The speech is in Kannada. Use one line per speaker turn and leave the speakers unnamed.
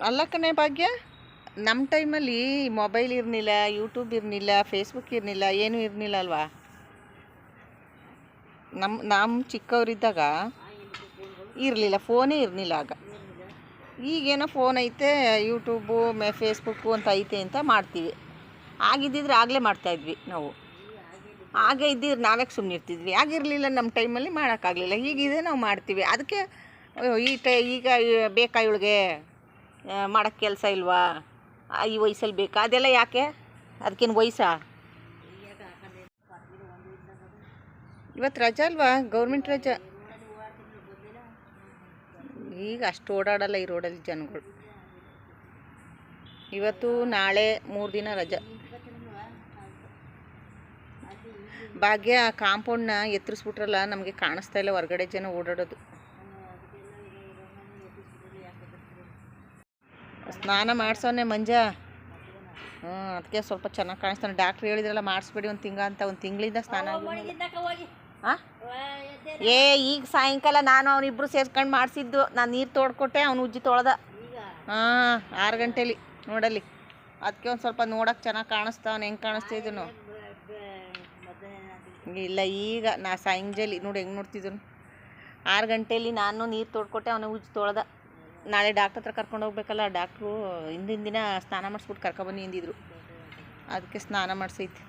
ಅಲ್ಲ ಕಣೆ ಭಾಗ್ಯ, ನಮ್ಮ ಟೈಮಲ್ಲಿ ಮೊಬೈಲ್ ಇರಲಿಲ್ಲ, ಯೂಟ್ಯೂಬ್ ಇರಲಿಲ್ಲ, ಫೇಸ್ಬುಕ್ ಇರಲಿಲ್ಲ, ಏನೂ ಇರಲಿಲ್ಲ ಅಲ್ವಾ? ನಮ್ಮ ಚಿಕ್ಕವರಿದ್ದಾಗ ಇರಲಿಲ್ಲ, ಫೋನೇ ಇರಲಿಲ್ಲ ಆಗ. ಈಗೇನೋ ಫೋನ್ ಐತೆ, ಯೂಟ್ಯೂಬು ಫೇಸ್ಬುಕ್ಕು ಅಂತ ಐತೆ ಅಂತ ಮಾಡ್ತೀವಿ. ಆಗಿದ್ದಿದ್ರೆ ಆಗಲೇ ಮಾಡ್ತಾಯಿದ್ವಿ ನಾವು. ಹಾಗೆ ಇದ್ದಿದ್ರೆ ನಾವ್ಯಾಕೆ ಸುಮ್ಮನೆ ಇರ್ತಿದ್ವಿ? ಆಗಿರಲಿಲ್ಲ ನಮ್ಮ ಟೈಮಲ್ಲಿ, ಮಾಡೋಕ್ಕಾಗಲಿಲ್ಲ. ಈಗಿದೆ ನಾವು ಮಾಡ್ತೀವಿ. ಅದಕ್ಕೆ ಈಗ ಬೇಕಾ ಇವಳಿಗೆ ಮಾಡೋಕ್ಕೆ ಕೆಲಸ ಇಲ್ವಾ, ಈ ವಯಸ್ಸಲ್ಲಿ ಬೇಕಾ, ಅದೆಲ್ಲ ಯಾಕೆ? ಅದಕ್ಕೇನು ವಯಸ್ಸಾ? ಇವತ್ತು ರಜಾ ಅಲ್ವಾ, ಗೌರ್ಮೆಂಟ್ ರಜಾ. ಈಗ ಅಷ್ಟು ಓಡಾಡಲ್ಲ ಈ ರೋಡಲ್ಲಿ ಜನಗಳು. ಇವತ್ತು ನಾಳೆ 3 ದಿನ ರಜಾ. ಭಾಗ್ಯ ಕಾಂಪೌಂಡ್ನ ಎತ್ತರಿಸ್ಬಿಟ್ರಲ್ಲ, ನಮಗೆ ಕಾಣಿಸ್ತಾ ಇಲ್ಲ ಹೊರಗಡೆ ಜನ ಓಡಾಡೋದು. ಸ್ನಾನ ಮಾಡಿಸೋನೆ ಮಂಜ. ಅದಕ್ಕೆ ಸ್ವಲ್ಪ ಚೆನ್ನಾಗಿ ಕಾಣಿಸ್ತಾನೆ. ಡಾಕ್ಟ್ರ್ ಹೇಳಿದ್ರಲ್ಲ ಮಾಡಿಸ್ಬೇಡಿ ಒಂದು ತಿಂಗಳಿಂದ ಸ್ನಾನ ಹಾಂ. ಈಗ ಸಾಯಂಕಾಲ ನಾನು ಅವನಿಬ್ಬರು ಸೇರ್ಕೊಂಡು ಮಾಡಿಸಿದ್ದು. ನಾನು ನೀರು ತೋಡ್ಕೊಟ್ಟೆ, ಅವನು ಉಜ್ಜಿ ತೊಳ್ದ. 6 ಗಂಟೆಲಿ ನೋಡಲ್ಲಿ. ಅದಕ್ಕೆ ಒಂದು ಸ್ವಲ್ಪ ನೋಡೋಕೆ ಚೆನ್ನಾಗಿ ಕಾಣಿಸ್ತಾವನು. ಹೆಂಗೆ ಕಾಣಿಸ್ತಿದ್ದನು? ಇಲ್ಲ, ಈಗ ನಾ ಸಂಜೆಲಿ ನೋಡಿ ಹೆಂಗೆ ನೋಡ್ತಿದ್ದನು. 6 ಗಂಟೆಲಿ ನಾನು ನೀರು ತೋಡ್ಕೊಟ್ಟೆ, ಅವನು ಉಜ್ಜಿ ತೊಳ್ದ. ನಾಳೆ ಡಾಕ್ಟ್ರ್ ಹತ್ರ ಕರ್ಕೊಂಡು ಹೋಗ್ಬೇಕಲ್ಲ. ಡಾಕ್ಟ್ರು ಹಿಂದಿನ ದಿನ ಸ್ನಾನ ಮಾಡಿಸ್ಬಿಟ್ಟು ಕರ್ಕೊಬನ್ನಿ ಅಂದಿದ್ರು. ಅದಕ್ಕೆ ಸ್ನಾನ ಮಾಡಿಸೈತೆ.